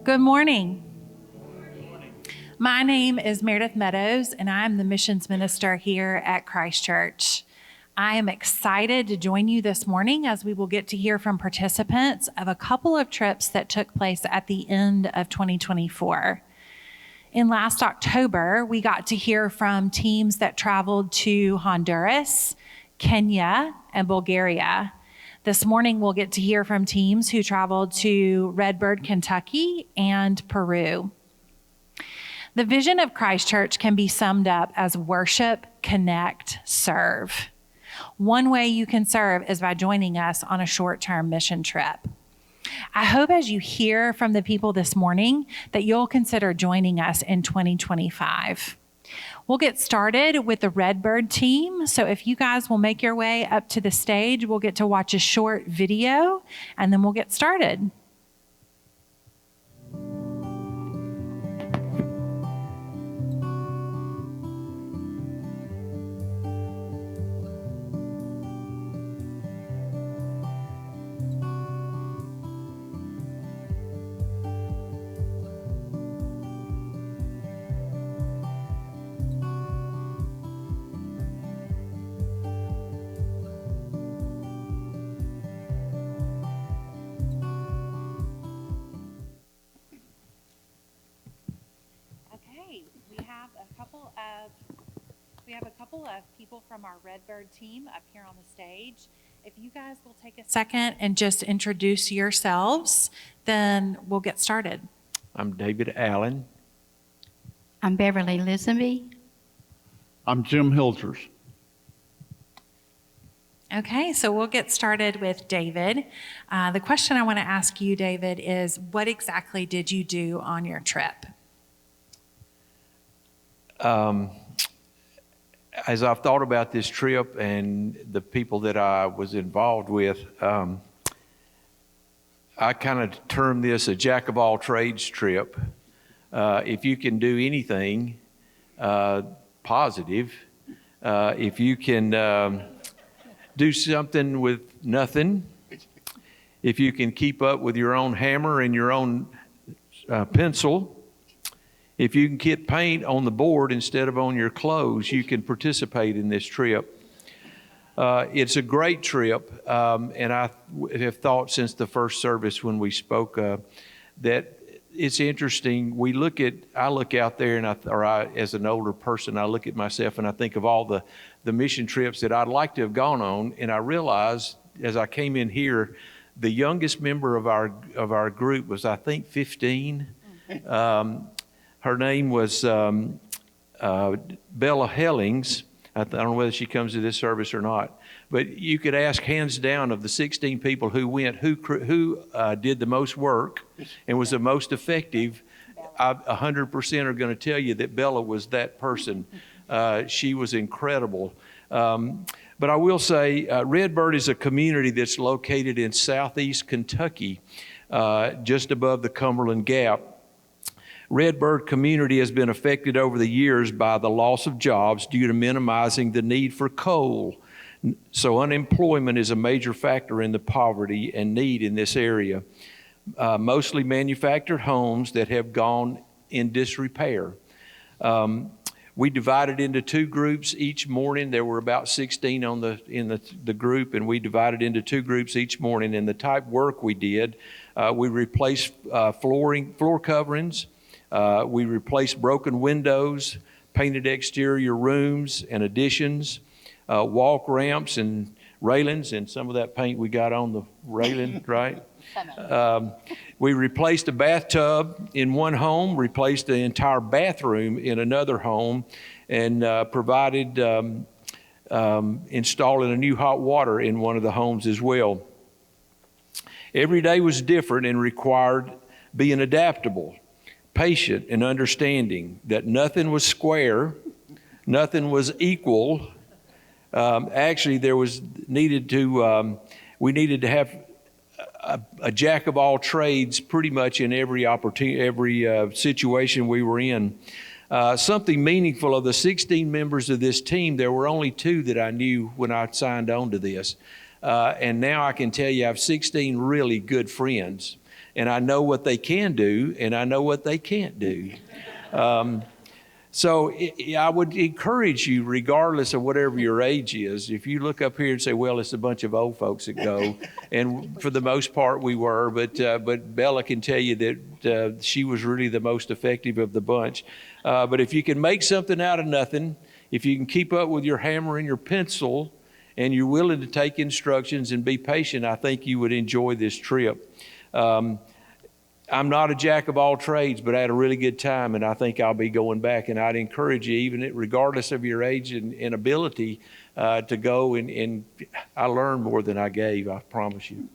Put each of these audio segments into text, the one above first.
Good morning. My name is Meredith Meadows, and I'm the missions minister here at Christ Church. I am excited to join you this morning as we will get to hear from participants of a couple of trips that took place at the end of 2024. In last October, we got to hear from teams that traveled to Honduras, Kenya, and Bulgaria. This morning, we'll get to hear from teams who traveled to Red Bird, Kentucky, and Peru. The vision of Christ Church can be summed up as worship, connect, serve. One way you can serve is by joining us on a short-term mission trip. I hope as you hear from the people this morning that you'll consider joining us in 2025. We'll get started with the Red Bird team. So if you guys will make your way up to the stage, we'll get to watch a short video and then we'll get started. We have a couple of people from our Red Bird team up here on the stage. If you guys will take a second and just introduce yourselves, then we'll get started. I'm David Allen. I'm Beverly Lisenby. I'm Jim Hilgers. Okay, so we'll get started with David. The question I want to ask you, David, is what exactly did you do on your trip? As I've thought about this trip and the people that I was involved with, I kind of term this a jack of all trades trip. If you can do anything positive, if you can do something with nothing, if you can keep up with your own hammer and your own pencil, if you can get paint on the board instead of on your clothes, you can participate in this trip. It's a great trip, and I have thought since the first service when we spoke that it's interesting. I look out there, and as an older person, I look at myself and I think of all the mission trips that I'd like to have gone on, and I realized as I came in here, the youngest member of our group was, I think, 15. Her name was Bella Hellings. I don't know whether she comes to this service or not. But you could ask hands down of the 16 people who went, who did the most work and was the most effective. 100% are going to tell you that Bella was that person. She was incredible. But I will say Red Bird is a community that's located in southeast Kentucky, just above the Cumberland Gap. Red Bird community has been affected over the years by the loss of jobs due to minimizing the need for coal. So unemployment is a major factor in the poverty and need in this area. Mostly manufactured homes that have gone in disrepair. We divided into two groups each morning. There were about 16 in the group, and we divided into two groups each morning. And the type work we did, we replaced floor coverings. We replaced broken windows, painted exterior rooms and additions, walk ramps and railings, and some of that paint we got on the railing, right? We replaced a bathtub in one home, replaced the entire bathroom in another home, and provided installing a new hot water in one of the homes as well. Every day was different and required being adaptable, patient, and understanding that nothing was square, nothing was equal. Actually, we needed to have a jack of all trades pretty much in every situation we were in. Something meaningful, of the 16 members of this team, there were only 2 that I knew when I signed on to this. And now I can tell you I have 16 really good friends. and I know what they can do, and I know what they can't do. So I would encourage you, regardless of whatever your age is, if you look up here and say, well, it's a bunch of old folks that go, and for the most part we were, but Bella can tell you that she was really the most effective of the bunch. But if you can make something out of nothing, if you can keep up with your hammer and your pencil, and you're willing to take instructions and be patient, I think you would enjoy this trip. I'm not a jack of all trades, but I had a really good time, and I think I'll be going back. And I'd encourage you, even regardless of your age and ability, to go. And I learned more than I gave, I promise you.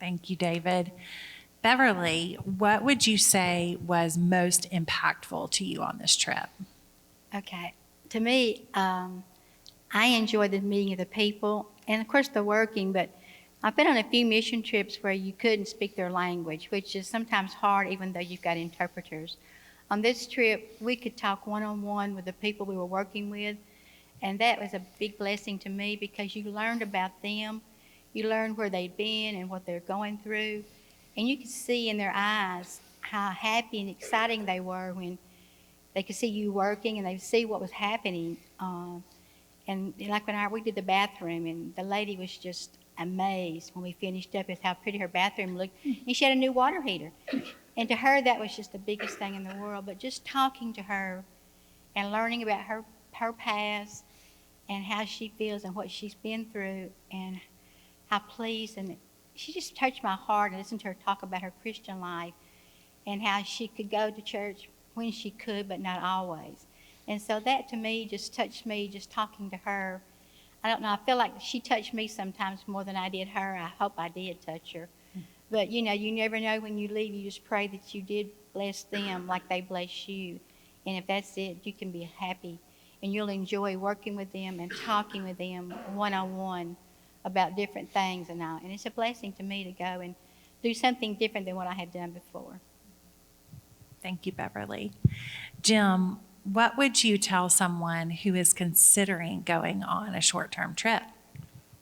Thank you, David. Beverly, what would you say was most impactful to you on this trip? Okay. To me, I enjoyed the meeting of the people and, of course, the working, but I've been on a few mission trips where you couldn't speak their language, which is sometimes hard even though you've got interpreters. On this trip, we could talk one-on-one with the people we were working with, and that was a big blessing to me because you learned about them, you learned where they'd been and what they're going through, and you could see in their eyes how happy and exciting they were when they could see you working and they would see what was happening. And like when we did the bathroom, and the lady was just amazed when we finished up with how pretty her bathroom looked. And she had a new water heater. And to her, that was just the biggest thing in the world. But just talking to her and learning about her past and how she feels and what she's been through and how pleased. And she just touched my heart, and listened to her talk about her Christian life and how she could go to church when she could, but not always. And so that to me just touched me, just talking to her. I don't know, I feel like she touched me sometimes more than I did her. I hope I did touch her. But, you never know when you leave. You just pray that you did bless them like they bless you. And if that's it, you can be happy. And you'll enjoy working with them and talking with them one-on-one about different things and all. And it's a blessing to me to go and do something different than what I had done before. Thank you, Beverly. Jim, what would you tell someone who is considering going on a short-term trip?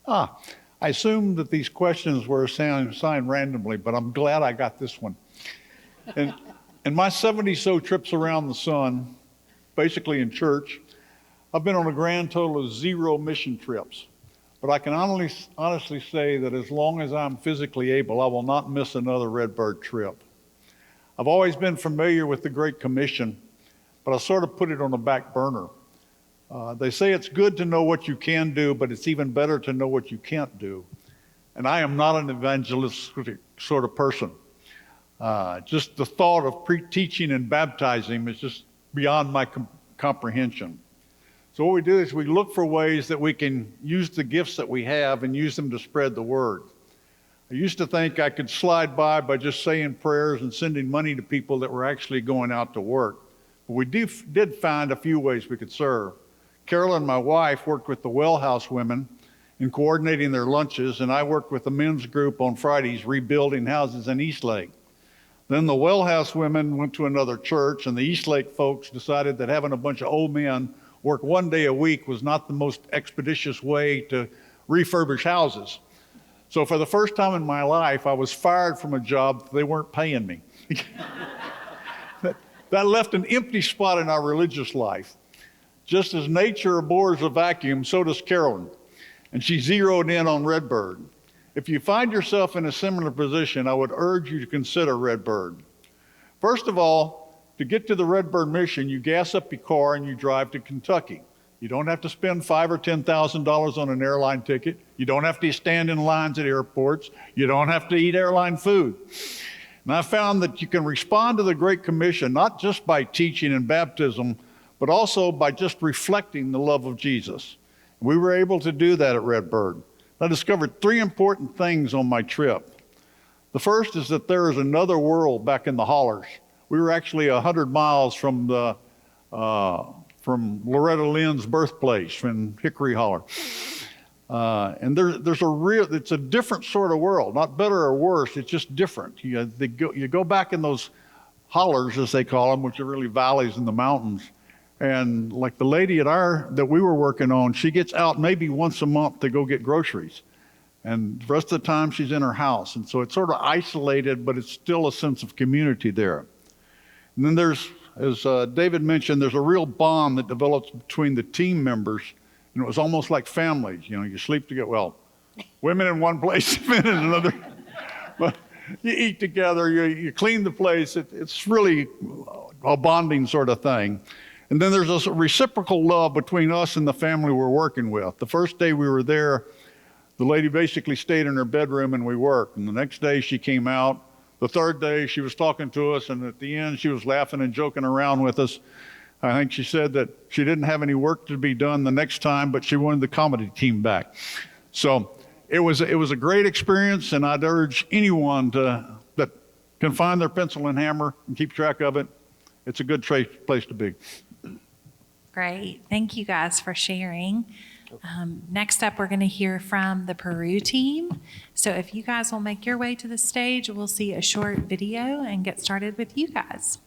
I assumed that these questions were assigned randomly, but I'm glad I got this one. And in my 70-so trips around the sun, basically in church, I've been on a grand total of 0 mission trips. But I can honestly say that as long as I'm physically able, I will not miss another Red Bird trip. I've always been familiar with the Great Commission, but I sort of put it on the back burner. They say it's good to know what you can do, but it's even better to know what you can't do. And I am not an evangelistic sort of person. Just the thought of teaching and baptizing is just beyond my comprehension. So what we do is we look for ways that we can use the gifts that we have and use them to spread the word. I used to think I could slide by just saying prayers and sending money to people that were actually going out to work. But we did find a few ways we could serve. Carolyn, my wife, worked with the Well House women in coordinating their lunches, and I worked with the men's group on Fridays rebuilding houses in Eastlake. Then the Well House women went to another church, and the Eastlake folks decided that having a bunch of old men work 1 day a week was not the most expeditious way to refurbish houses. So for the first time in my life, I was fired from a job that they weren't paying me. That left an empty spot in our religious life. Just as nature abhors a vacuum, so does Carolyn. And she zeroed in on Red Bird. If you find yourself in a similar position, I would urge you to consider Red Bird. First of all, to get to the Red Bird mission, you gas up your car and you drive to Kentucky. You don't have to spend $5,000 or $10,000 on an airline ticket. You don't have to stand in lines at airports. You don't have to eat airline food. And I found that you can respond to the Great Commission not just by teaching and baptism, but also by just reflecting the love of Jesus. We were able to do that at Red Bird. I discovered 3 important things on my trip. The first is that there is another world back in the hollers. We were actually 100 miles from Loretta Lynn's birthplace in Hickory Holler. And it's a different sort of world, not better or worse, it's just different. You go back in those hollers, as they call them, which are really valleys in the mountains. And like the lady that we were working on, she gets out maybe once a month to go get groceries. And the rest of the time she's in her house. And so it's sort of isolated, but it's still a sense of community there. And then there's, as David mentioned, there's a real bond that develops between the team members. And it was almost like families. You know, you sleep together. Well, women in one place, men in another. But you eat together, you clean the place. It's really a bonding sort of thing. And then there's a reciprocal love between us and the family we're working with. The first day we were there, the lady basically stayed in her bedroom and we worked. And the next day she came out. The third day she was talking to us, and at the end she was laughing and joking around with us. I think she said that she didn't have any work to be done the next time, but she wanted the comedy team back. So it was a great experience, and I'd urge anyone that can find their pencil and hammer and keep track of it. It's a good place to be. Great. Thank you guys for sharing. Next up, we're going to hear from the Peru team. So if you guys will make your way to the stage, we'll see a short video and get started with you guys.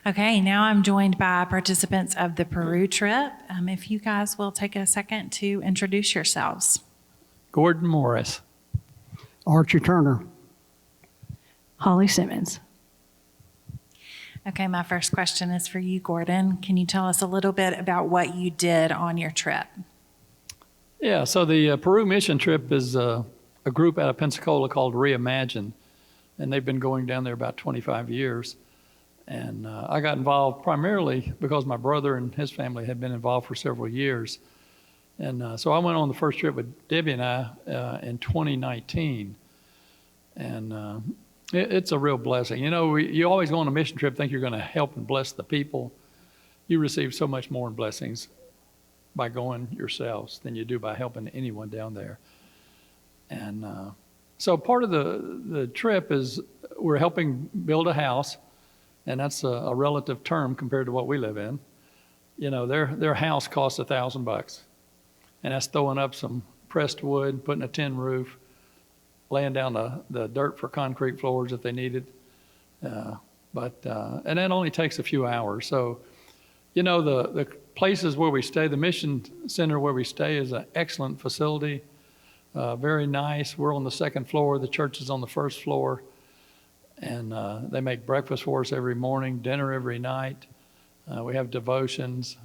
Okay, now I'm joined by participants of the Peru trip. If you guys will take a second to introduce yourselves. Gordon Morris. Archie Turner. Holly Simmons. Okay, my first question is for you, Gordon. Can you tell us a little bit about what you did on your trip? Yeah, so the Peru mission trip is a group out of Pensacola called Reimagine, and they've been going down there about 25 years. And I got involved primarily because my brother and his family had been involved for several years. And so I went on the first trip with Debbie and I in 2019. And it's a real blessing. You know, you always go on a mission trip, think you're going to help and bless the people. You receive so much more in blessings by going yourselves than you do by helping anyone down there. And so part of the trip is we're helping build a house. And that's a relative term compared to what we live in. You know, their house costs $1,000, and that's throwing up some pressed wood, putting a tin roof, laying down the dirt for concrete floors if they need it. And that only takes a few hours. So, you know, the places where we stay, the mission center where we stay is an excellent facility, very nice. We're on the second floor. The church is on the first floor. And they make breakfast for us every morning, dinner every night. We have devotions.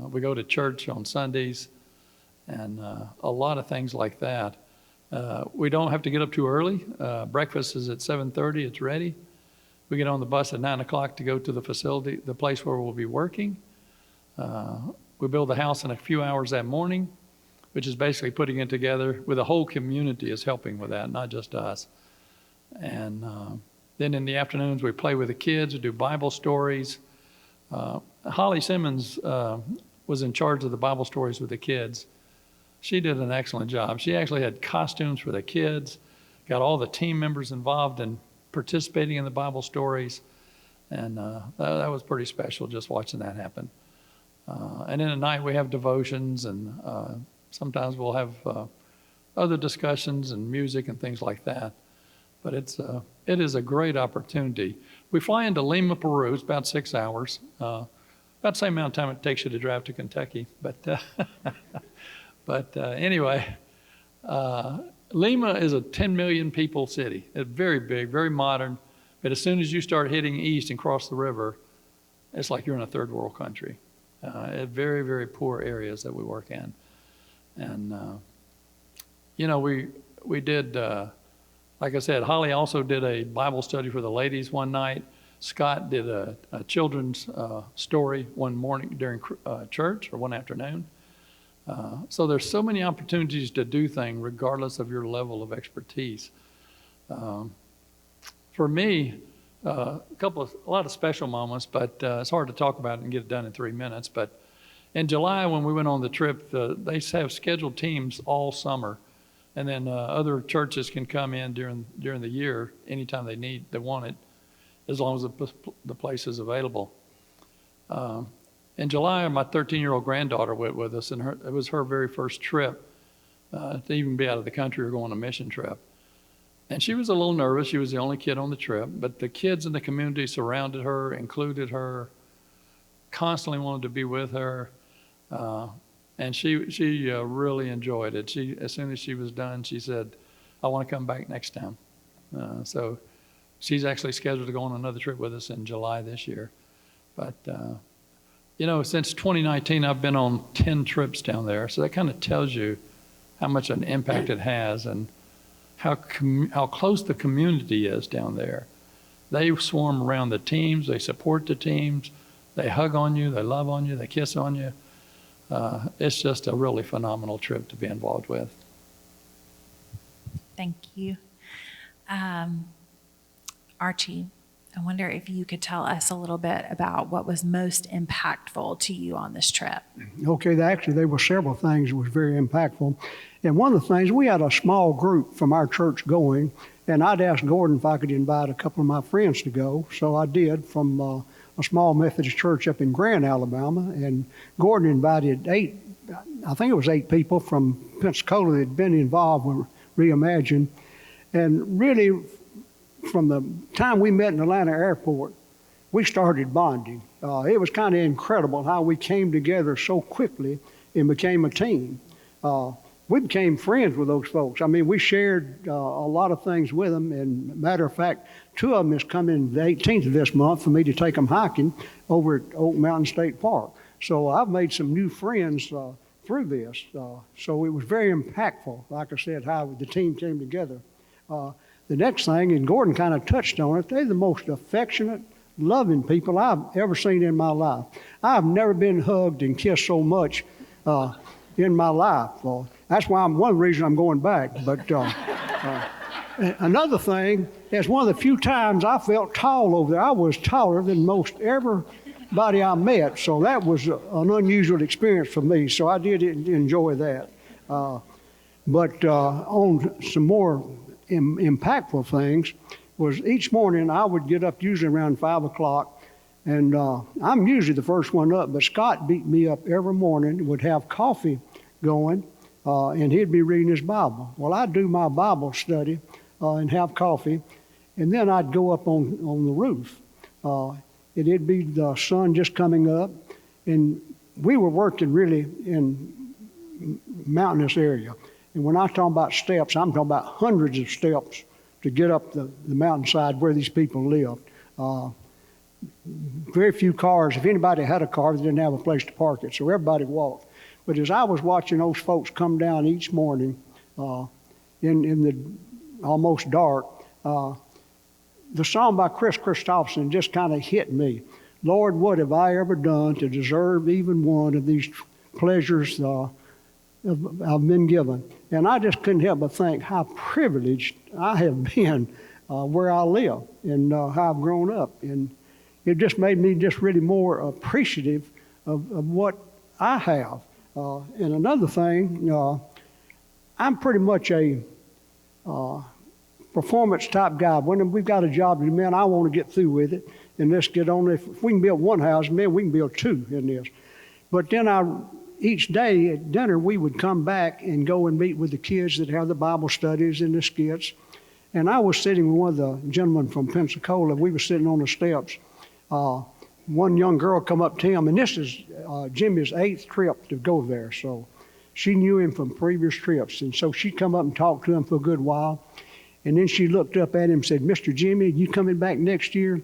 We go to church on Sundays, and a lot of things like that. We don't have to get up too early. Breakfast is at 7:30. It's ready. We get on the bus at 9 o'clock to go to the facility, the place where we'll be working. We build the house in a few hours that morning, which is basically putting it together with the whole community is helping with that, not just us. And then in the afternoons, we play with the kids, we do Bible stories. Holly Simmons was in charge of the Bible stories with the kids. She did an excellent job. She actually had costumes for the kids, got all the team members involved in participating in the Bible stories. And that was pretty special just watching that happen. And then at night, we have devotions, and sometimes we'll have other discussions and music and things like that. But it is a great opportunity. We fly into Lima, Peru. It's about 6 hours, about the same amount of time it takes you to drive to Kentucky. But anyway, Lima is a 10 million people city. It's very big, very modern. But as soon as you start heading east and cross the river, it's like you're in a third world country. Very, very poor areas that we work in. And, you know, we did... like I said, Holly also did a Bible study for the ladies one night. Scott did a children's story one morning during church or one afternoon. So there's so many opportunities to do things regardless of your level of expertise. For me, A lot of special moments, but it's hard to talk about it and get it done in 3 minutes. But in July, when we went on the trip, they have scheduled teams all summer, and then other churches can come in during the year anytime they want it, as long as the place is available. In July, my 13-year-old granddaughter went with us, and it was her very first trip to even be out of the country or go on a mission trip. And she was a little nervous. She was the only kid on the trip, but the kids in the community surrounded her, included her, constantly wanted to be with her, and she really enjoyed it. As soon as she was done, she said, "I want to come back next time." So she's actually scheduled to go on another trip with us in July this year. But since 2019, I've been on 10 trips down there, so that kind of tells you how much an impact it has and how close the community is down there. They swarm around the teams, they support the teams, they hug on you, they love on you, they kiss on you. It's just a really phenomenal trip to be involved with. Thank you. Archie, I wonder if you could tell us a little bit about what was most impactful to you on this trip. Okay, there were several things that was very impactful. And one of the things, we had a small group from our church going, and I'd asked Gordon if I could invite a couple of my friends to go. So I did, from a small Methodist church up in Grant, Alabama. And Gordon invited eight people from Pensacola that had been involved with Reimagine. And really, from the time we met in Atlanta Airport, we started bonding. It was kind of incredible how we came together so quickly and became a team. We became friends with those folks. I mean, we shared a lot of things with them. And matter of fact, two of them is coming the 18th of this month for me to take them hiking over at Oak Mountain State Park. So I've made some new friends through this. So it was very impactful, like I said, how the team came together. The next thing, and Gordon kind of touched on it, they're the most affectionate, loving people I've ever seen in my life. I've never been hugged and kissed so much in my life. That's why one of the reasons I'm going back. But another thing is one of the few times I felt tall over there. I was taller than most everybody I met, so that was an unusual experience for me. So I did enjoy that. But on some more impactful things was each morning I would get up usually around 5 o'clock, and I'm usually the first one up, but Scott beat me up every morning, would have coffee going, and he'd be reading his Bible. Well, I'd do my Bible study and have coffee, and then I'd go up on the roof. It'd be the sun just coming up, and we were working really in mountainous area. And when I talk about steps, I'm talking about hundreds of steps to get up the mountainside where these people lived. Very few cars. If anybody had a car, they didn't have a place to park it, so everybody walked. But as I was watching those folks come down each morning in the almost dark, the song by Chris Christopherson just kind of hit me. Lord, what have I ever done to deserve even one of these pleasures I've been given? And I just couldn't help but think how privileged I have been where I live and how I've grown up. And it just made me just really more appreciative of what I have. And another thing, I'm pretty much a performance type guy. When we've got a job to do, man, I want to get through with it and let's get on. If we can build one house, man, we can build two in this. But then each day at dinner, we would come back and go and meet with the kids that have the Bible studies and the skits. And I was sitting with one of the gentlemen from Pensacola. We were sitting on the steps. One young girl come up to him, and this is Jimmy's 8th trip to go there. So she knew him from previous trips. And so she come up and talked to him for a good while. And then she looked up at him and said, Mr. Jimmy, you coming back next year?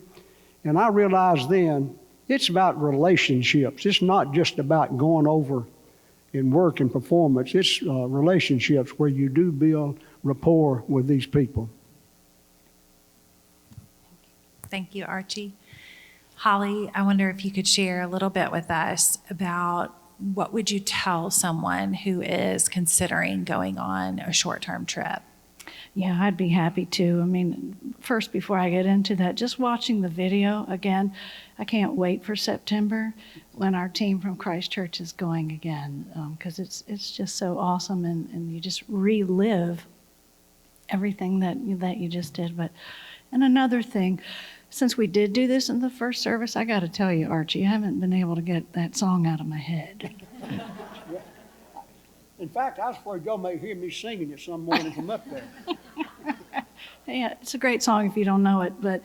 And I realized then, it's about relationships. It's not just about going over in work and performance. It's relationships where you do build rapport with these people. Thank you, Archie. Holly, I wonder if you could share a little bit with us about what would you tell someone who is considering going on a short-term trip? Yeah, I'd be happy to. I mean, first, before I get into that, just watching the video again, I can't wait for September when our team from Christ Church is going again, because it's just so awesome, and you just relive everything that you just did. And another thing, since we did do this in the first service, I got to tell you, Archie, I haven't been able to get that song out of my head. In fact, I was afraid y'all may hear me singing it some morning from up there. Yeah, it's a great song if you don't know it, but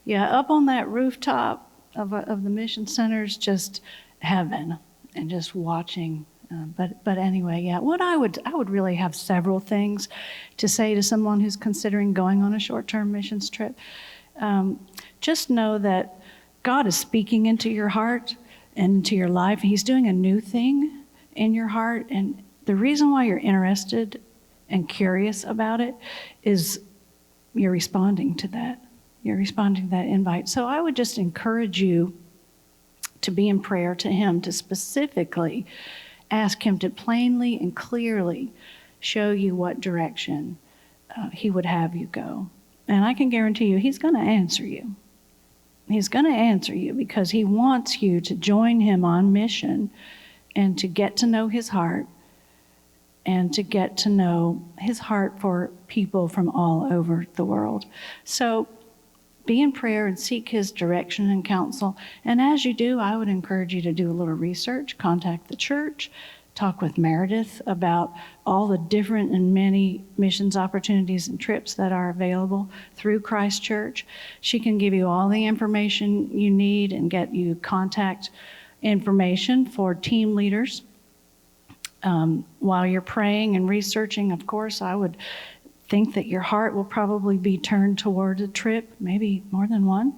yeah, up on that rooftop of the mission center is just heaven, and just watching. But anyway, yeah, what I would really have several things to say to someone who's considering going on a short-term missions trip. Just know that God is speaking into your heart and into your life. He's doing a new thing in your heart, and the reason why you're interested and curious about it is you're responding to that. You're responding to that invite. So I would just encourage you to be in prayer to Him, to specifically ask Him to plainly and clearly show you what direction He would have you go. And I can guarantee you, He's going to answer you. He's going to answer you because He wants you to join Him on mission and to get to know His heart, and to get to know His heart for people from all over the world. So be in prayer and seek His direction and counsel. And as you do, I would encourage you to do a little research, contact the church, talk with Meredith about all the different and many missions opportunities and trips that are available through Christ Church. She can give you all the information you need and get you contact information for team leaders. While you're praying and researching, of course, I would think that your heart will probably be turned toward a trip, maybe more than one.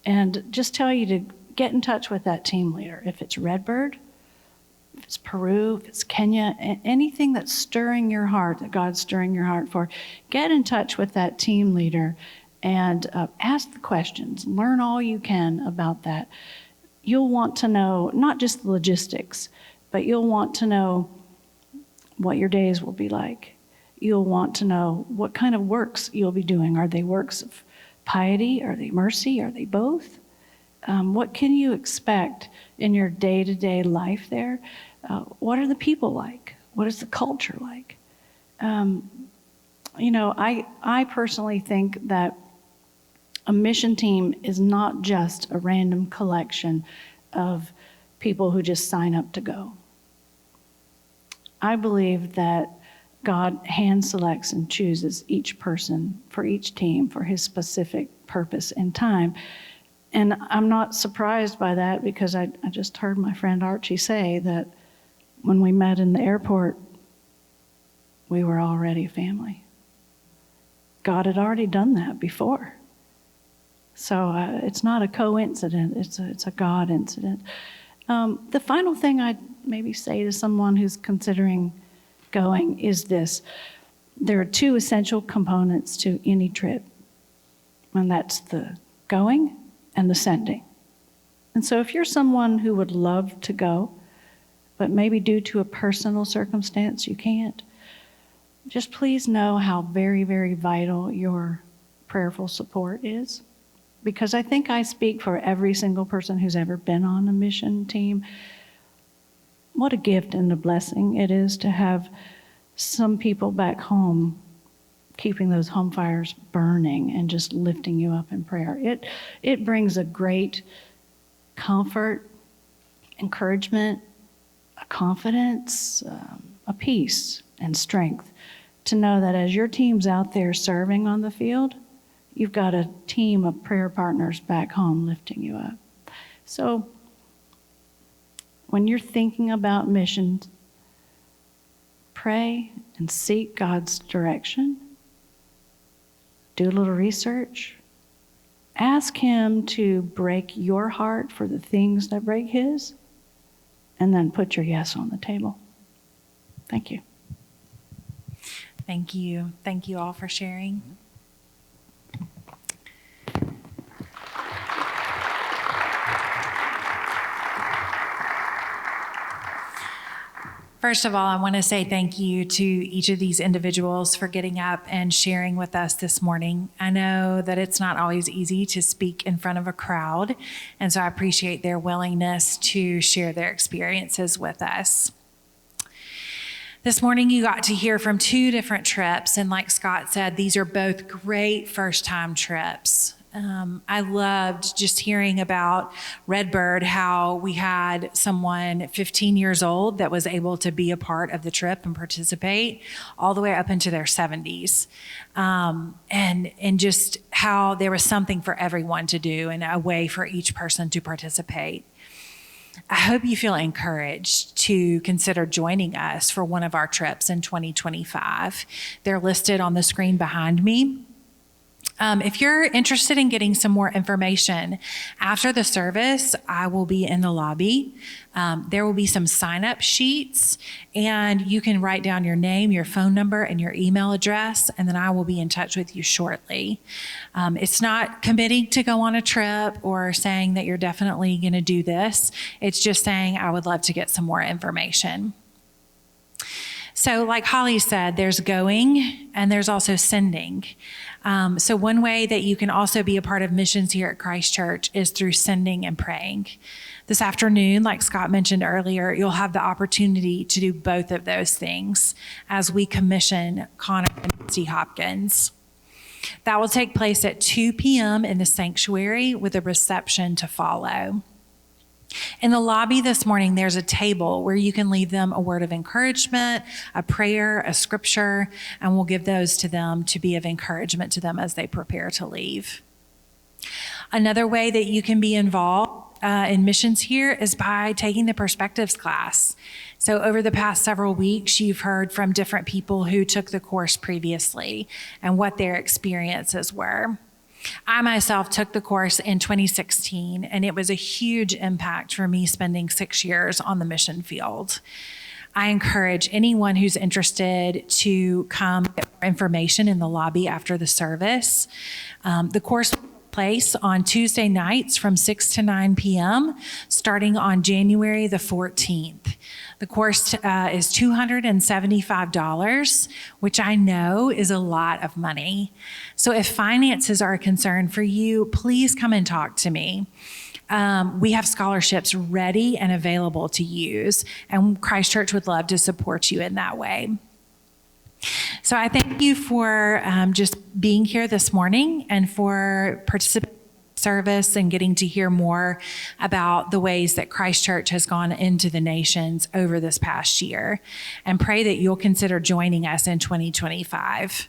And just tell you to get in touch with that team leader. If it's Red Bird, if it's Peru, if it's Kenya, anything that's stirring your heart, that God's stirring your heart for, get in touch with that team leader and ask the questions. Learn all you can about that. You'll want to know not just the logistics, but you'll want to know what your days will be like. You'll want to know what kind of works you'll be doing. Are they works of piety? Are they mercy? Are they both? What can you expect in your day-to-day life there? What are the people like? What is the culture like? I personally think that a mission team is not just a random collection of people who just sign up to go. I believe that God hand selects and chooses each person for each team for His specific purpose and time. And I'm not surprised by that because I just heard my friend Archie say that when we met in the airport, we were already a family. God had already done that before. So it's not a coincidence, it's a God incident. The final thing I'd maybe say to someone who's considering going is this. There are two essential components to any trip, and that's the going and the sending. And so if you're someone who would love to go, but maybe due to a personal circumstance you can't, just please know how very, very vital your prayerful support is. Because I think I speak for every single person who's ever been on a mission team. What a gift and a blessing it is to have some people back home keeping those home fires burning and just lifting you up in prayer. It brings a great comfort, encouragement, a confidence, a peace and strength to know that as your team's out there serving on the field, you've got a team of prayer partners back home lifting you up. So when you're thinking about missions, pray and seek God's direction. Do a little research. Ask Him to break your heart for the things that break His, and then put your yes on the table. Thank you. Thank you. Thank you all for sharing. First of all, I want to say thank you to each of these individuals for getting up and sharing with us this morning. I know that it's not always easy to speak in front of a crowd, and so I appreciate their willingness to share their experiences with us. This morning, you got to hear from two different trips, and like Scott said, these are both great first-time trips. I loved just hearing about Red Bird, how we had someone 15 years old that was able to be a part of the trip and participate all the way up into their 70s. And just how there was something for everyone to do and a way for each person to participate. I hope you feel encouraged to consider joining us for one of our trips in 2025. They're listed on the screen behind me. If you're interested in getting some more information, after the service, I will be in the lobby. There will be some sign-up sheets, and you can write down your name, your phone number, and your email address, and then I will be in touch with you shortly. It's not committing to go on a trip or saying that you're definitely going to do this. It's just saying I would love to get some more information. So like Holly said, there's going and there's also sending. So one way that you can also be a part of missions here at Christ Church is through sending and praying. This afternoon, like Scott mentioned earlier, you'll have the opportunity to do both of those things as we commission Connor and Misty Hopkins. That will take place at 2 p.m. in the sanctuary with a reception to follow. In the lobby this morning, there's a table where you can leave them a word of encouragement, a prayer, a scripture, and we'll give those to them to be of encouragement to them as they prepare to leave. Another way that you can be involved in missions here is by taking the perspectives class. So over the past several weeks, you've heard from different people who took the course previously and what their experiences were. I myself took the course in 2016, and it was a huge impact for me spending 6 years on the mission field. I encourage anyone who's interested to come get more information in the lobby after the service. The course will take place on Tuesday nights from 6 to 9 p.m., starting on January the 14th. The course is $275, which I know is a lot of money. So if finances are a concern for you, please come and talk to me. We have scholarships ready and available to use, and Christ Church would love to support you in that way. So I thank you for just being here this morning and for participating in the service and getting to hear more about the ways that Christ Church has gone into the nations over this past year, and pray that you'll consider joining us in 2025.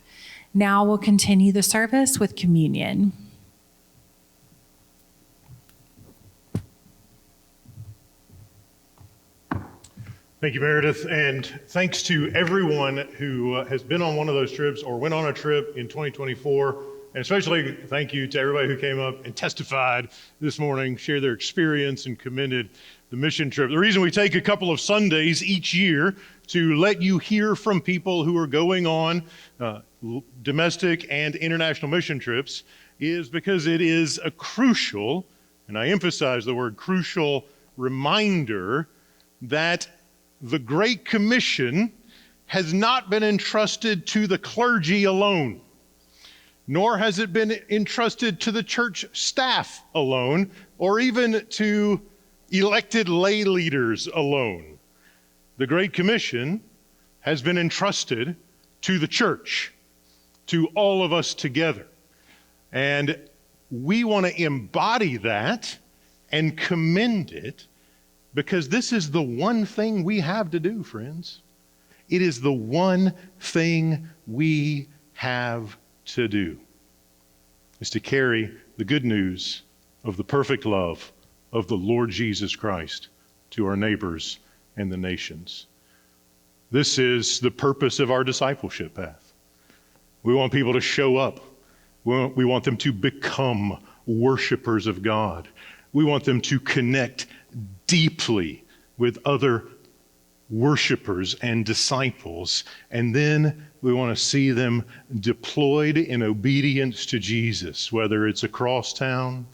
Now we'll continue the service with communion. Thank you, Meredith, and thanks to everyone who has been on one of those trips or went on a trip in 2024, and especially thank you to everybody who came up and testified this morning, shared their experience, and commended the mission trip. The reason we take a couple of Sundays each year to let you hear from people who are going on domestic and international mission trips is because it is a crucial, and I emphasize the word crucial, reminder that the Great Commission has not been entrusted to the clergy alone, nor has it been entrusted to the church staff alone, or even to elected lay leaders alone. The Great Commission has been entrusted to the church, to all of us together. And we want to embody that and commend it, because this is the one thing we have to do, friends. It is the one thing we have to do, is to carry the good news of the perfect love of the Lord Jesus Christ to our neighbors and the nations. This is the purpose of our discipleship path. We want people to show up. We want them to become worshipers of God. We want them to connect deeply with other worshipers and disciples. And then we want to see them deployed in obedience to Jesus, whether it's across town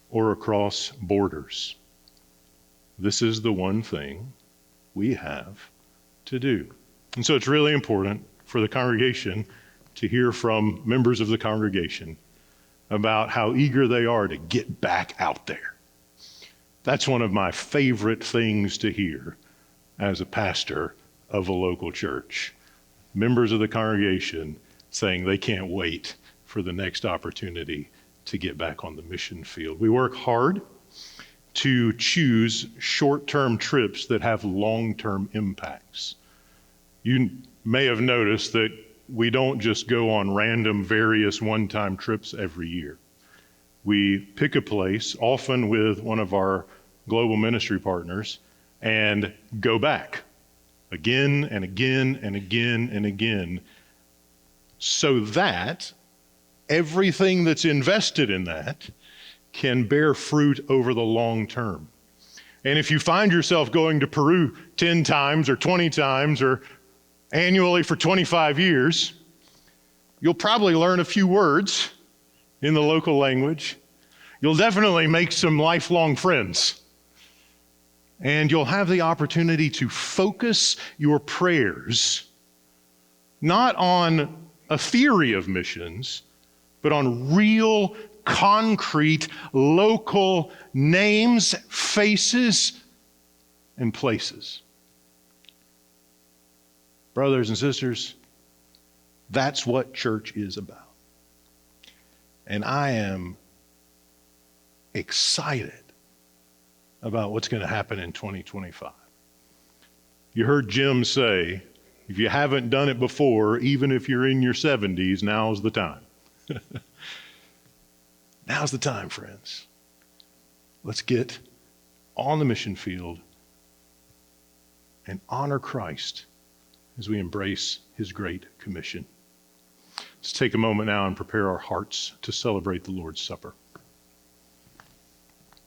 or across borders. This is the one thing we have to do. And so it's really important for the congregation to hear from members of the congregation about how eager they are to get back out there. That's one of my favorite things to hear as a pastor of a local church. Members of the congregation saying they can't wait for the next opportunity to get back on the mission field. We work hard to choose short-term trips that have long-term impacts. You may have noticed that we don't just go on random various one-time trips every year. We pick a place, often with one of our global ministry partners, and go back again and again and again and again, so that everything that's invested in that can bear fruit over the long term. And if you find yourself going to Peru 10 times or 20 times or annually for 25 years, you'll probably learn a few words in the local language. You'll definitely make some lifelong friends. And you'll have the opportunity to focus your prayers not on a theory of missions, but on real, concrete, local names, faces, and places. Brothers and sisters, that's what church is about. And I am excited about what's going to happen in 2025. You heard Jim say, if you haven't done it before, even if you're in your 70s, now's the time. Now's the time, friends. Let's get on the mission field and honor Christ as we embrace his great commission. Let's take a moment now and prepare our hearts to celebrate the Lord's Supper.